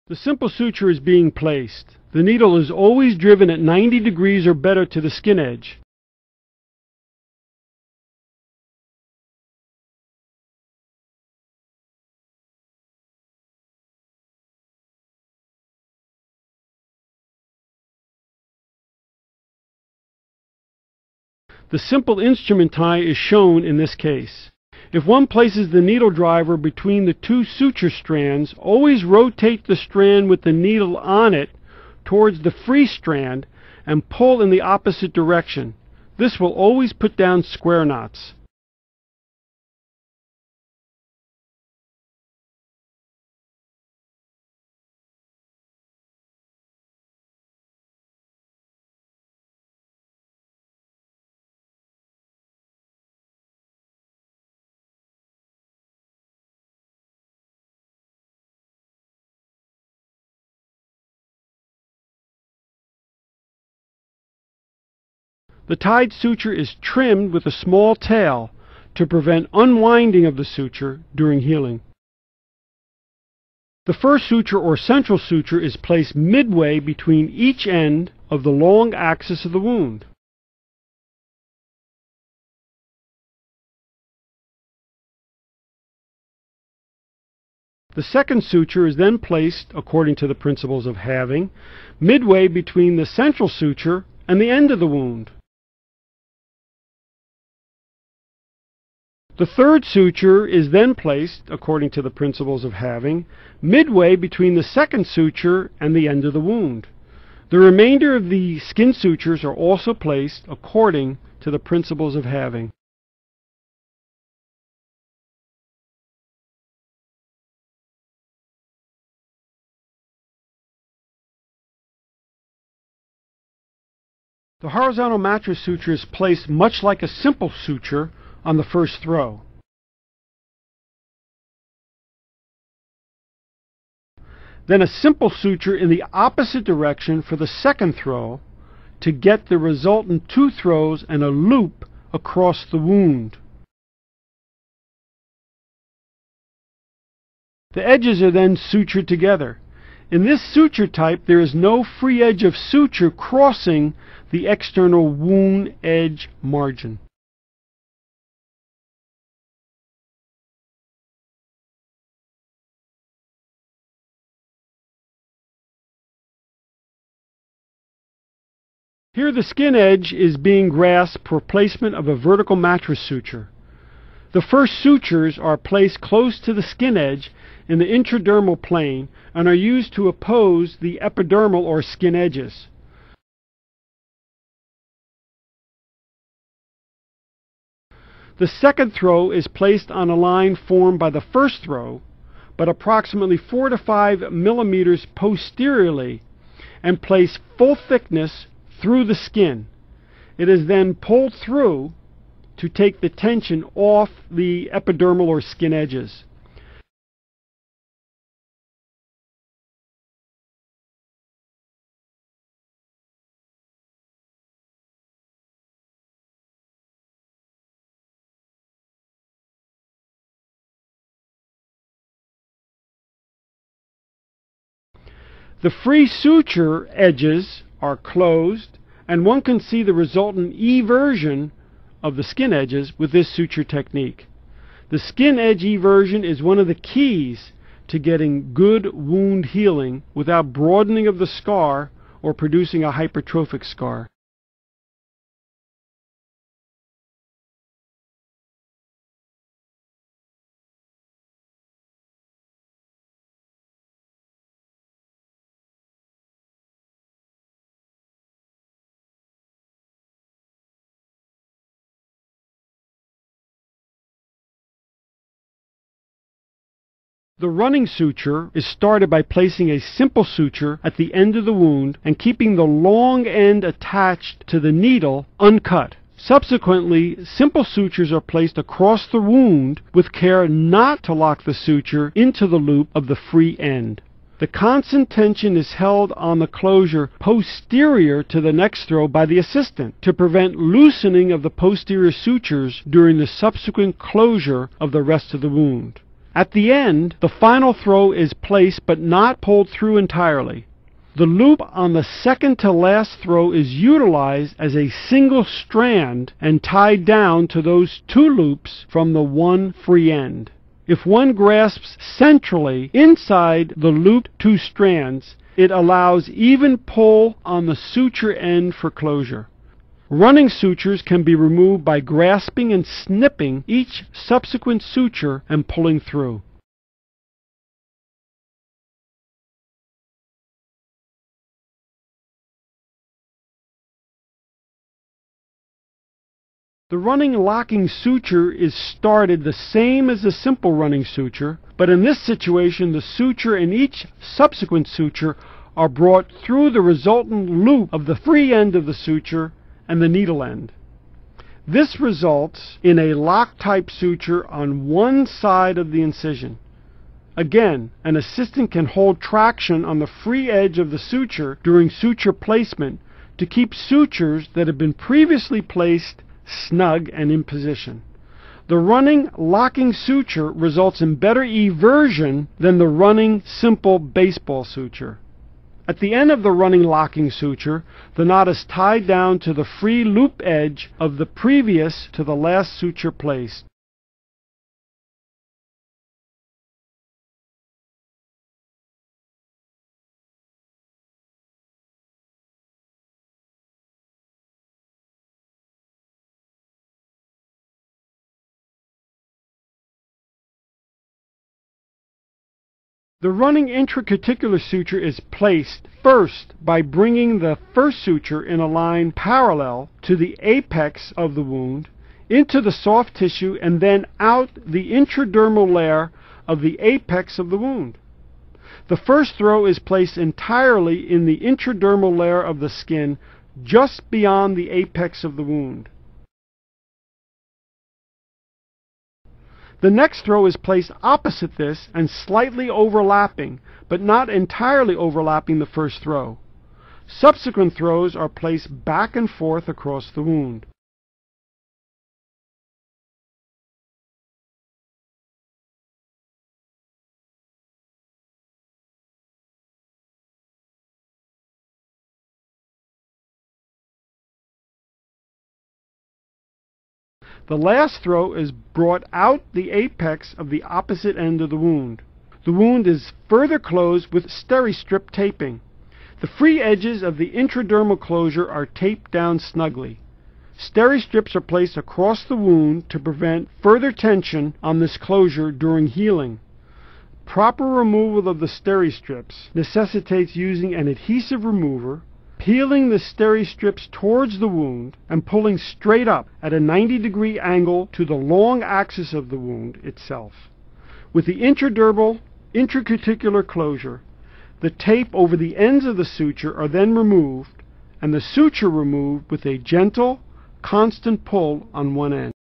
The simple suture is being placed. The needle is always driven at 90 degrees or better to the skin edge. The simple instrument tie is shown in this case. If one places the needle driver between the two suture strands, always rotate the strand with the needle on it towards the free strand and pull in the opposite direction. This will always put down square knots. The tied suture is trimmed with a small tail to prevent unwinding of the suture during healing. The first suture or central suture is placed midway between each end of the long axis of the wound. The second suture is then placed, according to the principles of halving, midway between the central suture and the end of the wound. The third suture is then placed, according to the principles of halving, midway between the second suture and the end of the wound. The remainder of the skin sutures are also placed according to the principles of halving. The horizontal mattress suture is placed much like a simple suture on the first throw. Then a simple suture in the opposite direction for the second throw to get the resultant two throws and a loop across the wound. The edges are then sutured together. In this suture type, there is no free edge of suture crossing the external wound edge margin. Here the skin edge is being grasped for placement of a vertical mattress suture. The first sutures are placed close to the skin edge in the intradermal plane and are used to oppose the epidermal or skin edges. The second throw is placed on a line formed by the first throw, but approximately 4 to 5 millimeters posteriorly, and placed full thickness through the skin. It is then pulled through to take the tension off the epidermal or skin edges. The free suture edges are closed, and one can see the resultant eversion of the skin edges with this suture technique. The skin edge eversion is one of the keys to getting good wound healing without broadening of the scar or producing a hypertrophic scar. The running suture is started by placing a simple suture at the end of the wound and keeping the long end attached to the needle uncut. Subsequently, simple sutures are placed across the wound with care not to lock the suture into the loop of the free end. The constant tension is held on the closure posterior to the next throw by the assistant to prevent loosening of the posterior sutures during the subsequent closure of the rest of the wound. At the end, the final throw is placed but not pulled through entirely. The loop on the second to last throw is utilized as a single strand and tied down to those two loops from the one free end. If one grasps centrally inside the looped two strands, it allows even pull on the suture end for closure. Running sutures can be removed by grasping and snipping each subsequent suture and pulling through. The running locking suture is started the same as the simple running suture, but in this situation the suture and each subsequent suture are brought through the resultant loop of the free end of the suture and the needle end. This results in a lock-type suture on one side of the incision. Again, an assistant can hold traction on the free edge of the suture during suture placement to keep sutures that have been previously placed snug and in position. The running locking suture results in better eversion than the running simple baseball suture. At the end of the running locking suture, the knot is tied down to the free loop edge of the previous to the last suture placed. The running intracuticular suture is placed first by bringing the first suture in a line parallel to the apex of the wound into the soft tissue and then out the intradermal layer of the apex of the wound. The first throw is placed entirely in the intradermal layer of the skin just beyond the apex of the wound. The next throw is placed opposite this and slightly overlapping, but not entirely overlapping the first throw. Subsequent throws are placed back and forth across the wound. The last throw is brought out the apex of the opposite end of the wound. The wound is further closed with steri-strip taping. The free edges of the intradermal closure are taped down snugly. Steri-strips are placed across the wound to prevent further tension on this closure during healing. Proper removal of the steri-strips necessitates using an adhesive remover, peeling the steri-strips towards the wound and pulling straight up at a 90-degree angle to the long axis of the wound itself. With the intradermal intracuticular closure, the tape over the ends of the suture are then removed and the suture removed with a gentle, constant pull on one end.